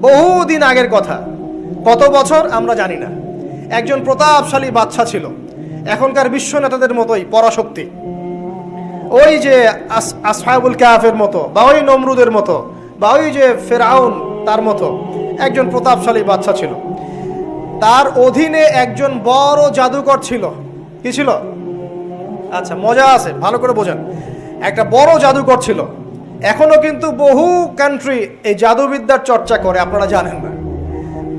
বহুদিন আগের কথা, কত বছর আমরা জানি না। একজন প্রতাপশালী বাদশা ছিল, এখনকার বিশ্ব নেতাদের মতোই পরাশক্তি, ওই যে আসহাবুল কাহাফের মতো, বা ওই নমরুদের মতো, বা ওই যে ফেরাউন তার মতো একজন প্রতাপশালী বাদশা ছিল। তার অধীনে একজন বড় জাদুকর ছিল। কি ছিল? আচ্ছা, মজা আছে, ভালো করে বোঝেন। একটা বড় জাদুকর ছিল। এখনো কিন্তু বহু কান্ট্রি এই জাদুবিদ্যার চর্চা করে, আপনারা জানেন না।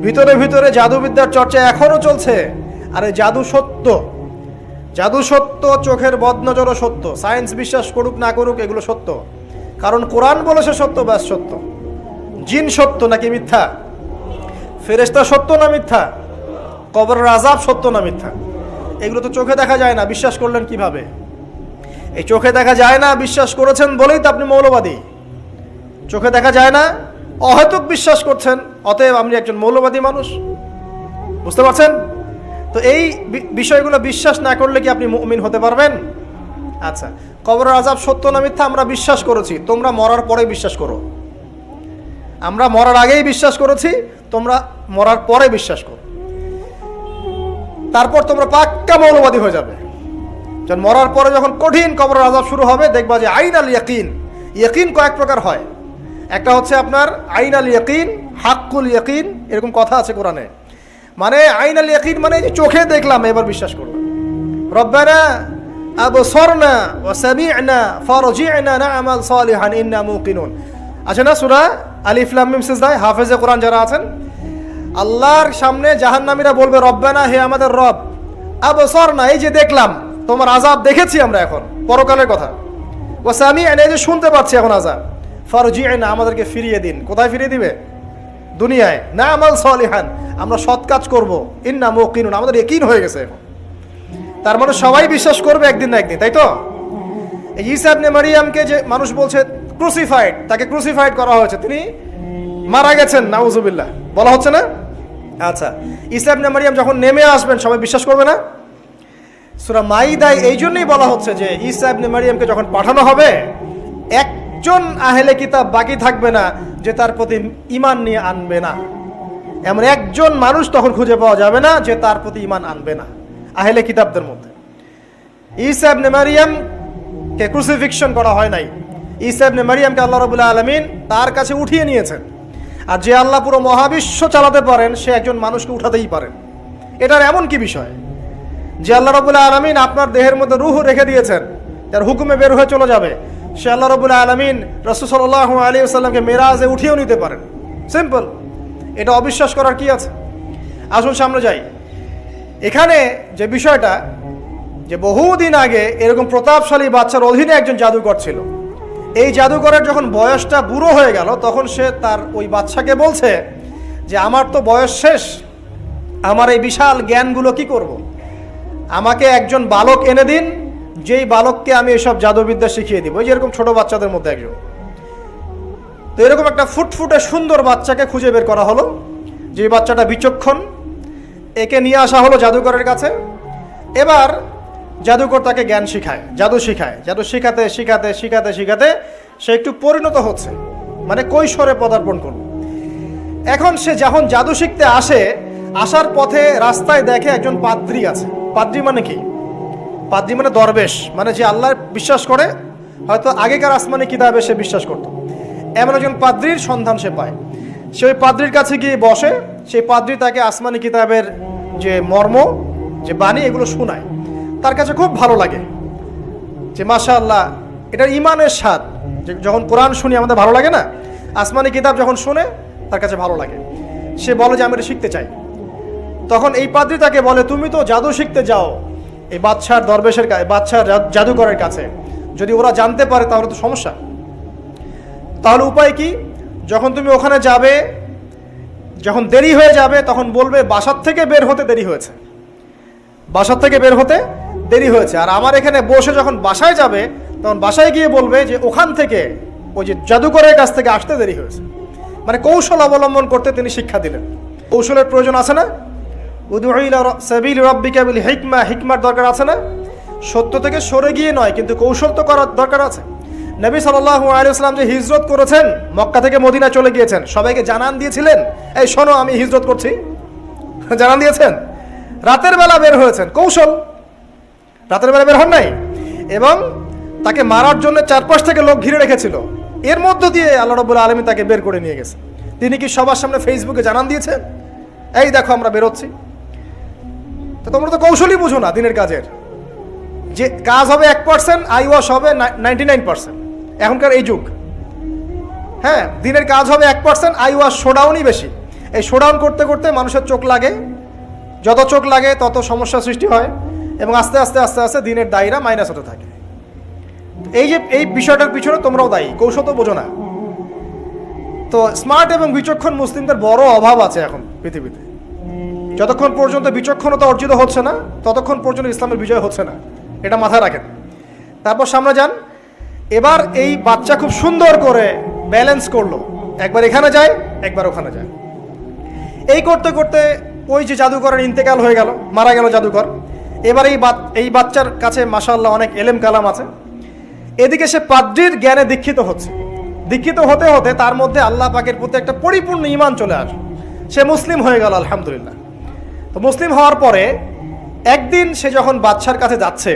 ভিতরে ভিতরে জাদুবিদ্যার চর্চা এখনো চলছে। আর এই জাদু সত্য, জাদু সত্য, চোখের বদনজরও সত্য। সায়েন্স বিশ্বাস করুক না করুক, এগুলো সত্য। কারণ কোরআন বলেছে সত্য, ব্যাস সত্য। জিন সত্য নাকি মিথ্যা? ফেরেশতা সত্য না মিথ্যা? কবরের আযাব সত্য না মিথ্যা? এগুলো তো চোখে দেখা যায় না, বিশ্বাস করলেন কিভাবে? এই চোখে দেখা যায় না বিশ্বাস করেছেন বলেই তো আপনি মৌলবাদী। চোখে দেখা যায় না, অহেতুক বিশ্বাস করছেন, অতএব আপনি একজন মৌলবাদী মানুষ। বুঝতে পারছেন তো? এই বিষয়গুলো বিশ্বাস না করলে কি আপনি মুমিন হতে পারবেন? আচ্ছা, কবরের আযাব সত্য না মিথ্যা আমরা বিশ্বাস করেছি, তোমরা মরার পরে বিশ্বাস করো। আমরা মরার আগেই বিশ্বাস করেছি, তোমরা মরার পরে বিশ্বাস করো। তারপর তোমরা পাক্কা মৌলবাদী হয়ে যাবে। যখন মরার পরে যখন কঠিন কবরের আযাব শুরু হবে, দেখবা যে আইনাল ইয়াকিন। ইয়াকিন কয়েক প্রকার হয়। একটা হচ্ছে আপনার আইনাল ইয়াকিন, হাক্কুল ইয়াকিন, এরকম কথা আছে কোরআনে। মানে আইনাল ইয়াকিন মানে যে চোখে দেখলাম এবার বিশ্বাস করলাম। রব্বানা আবসারনা ওয়া সামি'না ফারজি'না না'মাল সালিহান ইন্না মুকিনুন। আছে না সূরা আলিফ লাম মিম সিজদা? হাফেজে কোরআন যারা আছেন, আল্লাহর সামনে জাহান্নামীরা বলবে, রব্বানা, হে আমাদের রব, আবসারনা, এই যে দেখলাম, তোমার আযাব দেখেছি আমরা, এখন পরকালের কথা। ওয়া সামি'না, এই যে শুনতে পাচ্ছি এখন আযাব, ফারজি'না, আমাদেরকে ফিরিয়ে দিন। কোথায় ফিরিয়ে দিবে? দুনিয়ায়। না'মাল সালিহান, আমরা সৎ কাজ করব। ইন্না মুকিনুন, আমাদের ইয়াকিন হয়ে গেছে এখন। তার মানে সবাই বিশ্বাস করবে একদিন না একদিন, তাই তো? এই ঈসা ইবনে মারইয়ামকে যে মানুষ বলছে ক্রুসিফাইড, তাকে ক্রুসিফাইড করা হয়েছে, তিনি মারা গেছেন, নাউজুবিল্লাহ, বলা হচ্ছে না? আচ্ছা, ঈসা ইবনে মারইয়াম যখন নেমে আসবেন সবাই বিশ্বাস করবে না? সূরা মাইদায় এই জন্যই বলা হচ্ছে যে ঈসা ইবনে মারইয়ামকে যখন পাঠানো হবে, একজন আহলে কিতাব বাকি থাকবে না যে তার প্রতি ঈমান নিয়ে আনবে না। এমন একজন মানুষ তখন খুঁজে পাওয়া যাবে না যে তার প্রতি ঈমান আনবে না আহলে কিতাবদের মধ্যে। ঈসা ইবনে মারইয়ামকে ক্রুসিফিকশন করা হয় নাই। ঈসা ইবনে মারইয়ামকে আল্লাহ রাব্বুল আলামিন তার কাছে উঠিয়ে নিয়েছেন। আর যে আল্লাহ পুরো মহাবিশ্ব চালাতে পারেন, সে একজন মানুষকে উঠাতেই পারেন। এটার এমন কি বিষয় যে আল্লাহ রাব্বুল আলামিন আপনার দেহের মধ্যে রূহ রেখে দিয়েছেন, যার হুকুমে বের হয়ে চলে যাবে, সে আল্লাহ রাব্বুল আলামিন রাসূল সাল্লাল্লাহু আলাইহি ওয়াসাল্লামকে মেরাজে উঠিয়েও নিতে পারেন। সিম্পল, এটা অবিশ্বাস করার কি আছে? আসুন সামনে যাই। এখানে যে বিষয়টা, যে বহুদিন আগে এরকম প্রতাপশালী বাদশার অধীনে একজন জাদুকর ছিল। এই জাদুকরের যখন বয়সটা বুড়ো হয়ে গেল, তখন সে তার ওই বাদশাকে বলছে যে আমার তো বয়স শেষ, আমার এই বিশাল জ্ঞানগুলো কি করব? আমাকে একজন বালক এনে দিন, যেই বালককে আমি এসব জাদুবিদ্যা শিখিয়ে দিব। ওই যেরকম ছোট বাচ্চাদের মধ্যে একজন। তো এরকম একটা ফুটফুটে সুন্দর বাচ্চাকে খুঁজে বের করা হলো, যে বাচ্চাটা বিচক্ষণ। একে নিয়ে আসা হলো জাদুকরের কাছে। এবার জাদুকর তাকে জ্ঞান শিখায়, জাদু শিখায়। জাদু শিখাতে শিখাতে শিখাতে শিখাতে সে একটু পরিণত হচ্ছে, মানে কৈশোরে পদার্পণ করল। এখন সে যখন জাদু শিখতে আসে, আসার পথে রাস্তায় দেখে একজন পাদ্রী আছে। পাদ্রী মানে কি? পাদ্রী মানে দরবেশ, মানে যে আল্লাহ বিশ্বাস করে, হয়তো আগেকার আসমানি কিতাবে সে বিশ্বাস করত। এমন একজন পাদ্রীর সন্ধান সে পায়। সে ওই পাদ্রীর কাছে গিয়ে বসে। সেই পাদ্রী তাকে আসমানি কিতাবের যে মর্ম, যে বাণী, এগুলো শোনায়। তার কাছে খুব ভালো লাগে যে মাশাআল্লাহ, এটার ইমানের স্বাদ। যখন কোরআন শুনি আমাদের ভালো লাগে না? আসমানি কিতাব যখন শুনে তার কাছে ভালো লাগে। সে বলে যে আমি এটা শিখতে চাই। তখন এই পাদ্রী তাকে বলে, তুমি তো জাদু শিখতে যাও এই বাদশার দরবেশের কাছে, বাদশার জাদুকরের কাছে। যদি ওরা জানতে পারে তাহলে তো সমস্যা। তাহলে উপায় কি? যখন তুমি ওখানে যাবে, যখন দেরি হয়ে যাবে, তখন বলবে বাসার থেকে বের হতে দেরি হয়েছে, বাসার থেকে বের হতে দেরি হয়েছে। আর আমার এখানে বসে যখন বাসায় যাবে, তখন বাসায় গিয়ে বলবে যে ওখান থেকে, ওই যে জাদুকরের কাছ থেকে আসতে দেরি হয়েছে। মানে কৌশল অবলম্বন করতে তিনি শিক্ষা দিলেন। কৌশলের প্রয়োজন আছে না? উদউ ইলা সাবিলি রাব্বিকা বিল হিকমা, হিকমার দরকার আছে না? সত্য থেকে সরে গিয়ে নয়, কিন্তু কৌশল তো করার দরকার আছে। নবী সাল্লাল্লাহু আলাইহি ওয়াসাল্লাম যে হিজরত করেছেন, মক্কা থেকে মদিনা চলে গিয়েছেন, সবাইকে জানান দিয়েছিলেন, এই শোনো আমি হিজরত করছি? জানান দিয়েছেন? রাতের বেলা বের হয়েছেন, কৌশল, রাতের বেলা বের হন নাই, এবং তাকে মারার জন্য চারপাশ থেকে লোক ঘিরে রেখেছিল। এর মধ্য দিয়ে আল্লাহ রাব্বুল আলামিন তাকে বের করে নিয়ে গেছে। তিনি কি সবার সামনে ফেসবুকে জানান দিয়েছেন, এই দেখো আমরা বেরোচ্ছি? তো তোমরা তো কৌশলই বুঝো না দিনের কাজের, যে কাজ হবে 1%, আই ওয়াশ হবে 99%। এখনকার এই যুগ, হ্যাঁ, দিনের কাজ হবে 1%, আই ওয়াশ শোডাউনই বেশি। এই শোডাউন করতে করতে মানুষের চোখ লাগে, যত চোখ লাগে তত সমস্যা সৃষ্টি হয়, এবং আস্তে আস্তে আস্তে আস্তে দিনের দায়রা মাইনাস হতে থাকে। এই যে এই বিষয়টার পিছনে তোমরাও দায়ী, কৌশল তো বোঝো না। তো স্মার্ট এবং বিচক্ষণ মুসলিমদের বড় অভাব আছে এখন পৃথিবীতে। যতক্ষণ পর্যন্ত বিচক্ষণতা অর্জিত হচ্ছে না, ততক্ষণ পর্যন্ত ইসলামের বিজয় হচ্ছে না, এটা মাথায় রাখেন। তারপর সামনে যান। এবার এই বাচ্চা খুব সুন্দর করে ব্যালেন্স করলো, একবার এখানে যায়, একবার ওখানে যায়। এই করতে করতে ওই যে জাদুকরের ইন্তেকাল হয়ে গেল, মারা গেল জাদুকর। এবার এই বাচ্চার কাছে মাশাআল্লাহ অনেক এলেম কালাম আছে। এদিকে সে পাদ্রীর জ্ঞানে দীক্ষিত হচ্ছে। দীক্ষিত হতে হতে তার মধ্যে আল্লাহ পাকের প্রতি একটা পরিপূর্ণ ঈমান চলে আসে, সে মুসলিম হয়ে গেল, আলহামদুলিল্লাহ। তো মুসলিম হওয়ার পরে একদিন সে যখন বাদশার কাছে যাচ্ছে,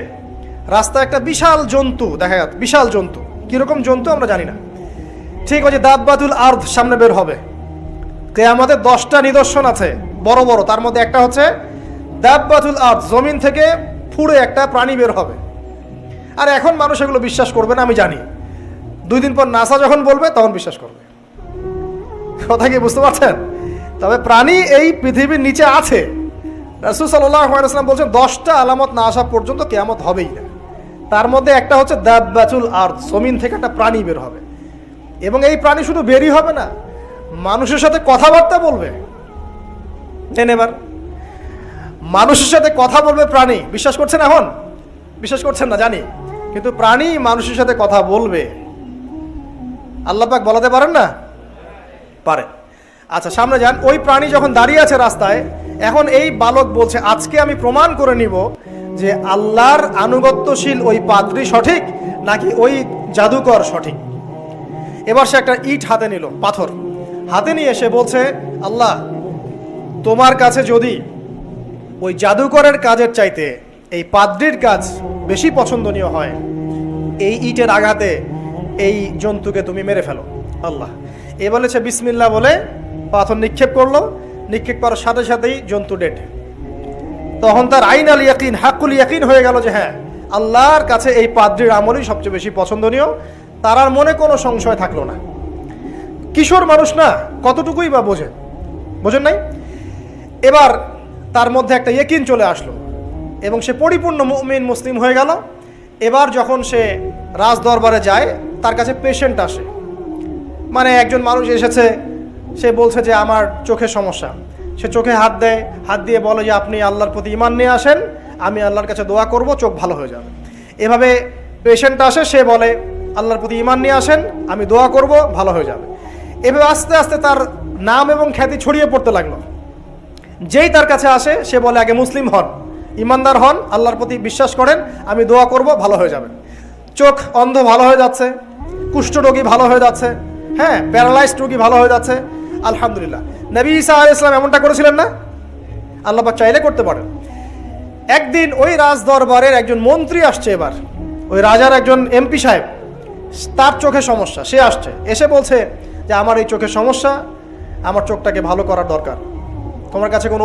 রাস্তায় একটা বিশাল জন্তু দেখা যাচ্ছে। বিশাল জন্তু, কিরকম জন্তু আমরা জানি না। ঠিক ওই যে দাব্বাতুল আরদ সামনে বের হবে, কিয়ামতের 10টা নিদর্শন আছে বড় বড়, তার মধ্যে একটা হচ্ছে দাব্বাতুল আরদ, জমিন থেকে ফুড়ে একটা প্রাণী বের হবে। আর এখন মানুষ এগুলো বিশ্বাস করবে না, আমি জানি। 2 দিন পর নাসা যখন বলবে তখন বিশ্বাস করবে। কথা কি বুঝতে পারছেন? তবে প্রাণী এই পৃথিবীর নিচে আছে। রাসূল সাল্লাল্লাহু আলাইহি ওয়াসাল্লাম বলছেন 10টা আলামত না আসা পর্যন্ত কিয়ামত হবেই না। তার মধ্যে একটা হচ্ছে দাব্বাতুল আরদ, জমিন থেকে একটা প্রাণী বের হবে, এবং এই প্রাণী শুধু বেরই হবে না, মানুষের সাথে কথাবার্তা বলবে। এবার মানুষের সাথে কথা বলবে প্রাণী। বিশ্বাস করছেন? এখন বিশ্বাস করছেন না জানি, কিন্তু প্রাণী মানুষের সাথে কথা বলবে। আল্লাহ পাক বলাতে পারেন না? পারেন। আচ্ছা সামনে যান। ওই প্রাণী যখন দাঁড়িয়ে আছে রাস্তায়, এখন এই বালক বলছে আজকে আমি প্রমাণ করে নিব যে আল্লাহর আনুগত্যশীল ওই পাদ্রী সঠিক নাকি ওই জাদুকর সঠিক। এবার সে একটা ইট হাতে নিল, পাথর হাতে নিয়ে সে বলছে, আল্লাহ তোমার কাছে যদি ওই জাদুকরের কাজের চাইতে এই পাদ্রীর কাজ বেশি পছন্দনীয় হয়, এই ইটের আঘাতে এই জন্তুকে তুমি মেরে ফেলো আল্লাহ। এ বলেছে বিসমিল্লাহ বলে পাথর নিক্ষেপ করলো। নিক্ষেপ করার সাথে সাথেই জন্তু ডেড। তখন তার আইন আল ইয়াকিন, হাক্কুল ইয়াকিন হয়ে গেল যে হ্যাঁ, আল্লাহর কাছে এই পাদ্রীর আমলই সবচেয়ে বেশি পছন্দনীয়। তার আর মনে কোনো সংশয় থাকলো না। কিশোর মানুষ না, কতটুকুই বা বোঝেন নাই? এবার তার মধ্যে একটা ইয়াকিন চলে আসলো এবং সে পরিপূর্ণ মুমিন মুসলিম হয়ে গেল। এবার যখন সে রাজ দরবারে যায়, তার কাছে পেশেন্ট আসে, মানে একজন মানুষ এসেছে, সে বলছে যে আমার চোখের সমস্যা। সে চোখে হাত দেয়, হাত দিয়ে বলে যে আপনি আল্লাহর প্রতি ঈমান নিয়ে আসেন, আমি আল্লাহর কাছে দোয়া করব, চোখ ভালো হয়ে যাবে। এভাবে পেশেন্ট আসে, সে বলে আল্লাহর প্রতি ঈমান নিয়ে আসেন, আমি দোয়া করব, ভালো হয়ে যাবে। এভাবে আস্তে আস্তে তার নাম এবং খ্যাতি ছড়িয়ে পড়তে লাগলো। যেই তার কাছে আসে সে বলে আগে মুসলিম হন, ইমানদার হন, আল্লাহর প্রতি বিশ্বাস করেন, আমি দোয়া করব, ভালো হয়ে যাবে। চোখ অন্ধ ভালো হয়ে যাচ্ছে, কুষ্ঠরোগী ভালো হয়ে যাচ্ছে, হ্যাঁ, প্যারালাইজড রোগী ভালো হয়ে যাচ্ছে, আলহামদুলিল্লাহ। নবী ঈসা আলাইহিস সালাম এমনটা করেছিলেন না? আল্লাহ পাক চাইলে করতে পারেন। একদিন ওই রাজ দরবারের একজন মন্ত্রী আসছে, এবার ওই রাজার একজন এমপি সাহেব, তার চোখে সমস্যা, সে আসছে, এসে বলছে যে আমার এই চোখের সমস্যা, আমার চোখটাকে ভালো করার দরকার, তোমার কাছে কোনো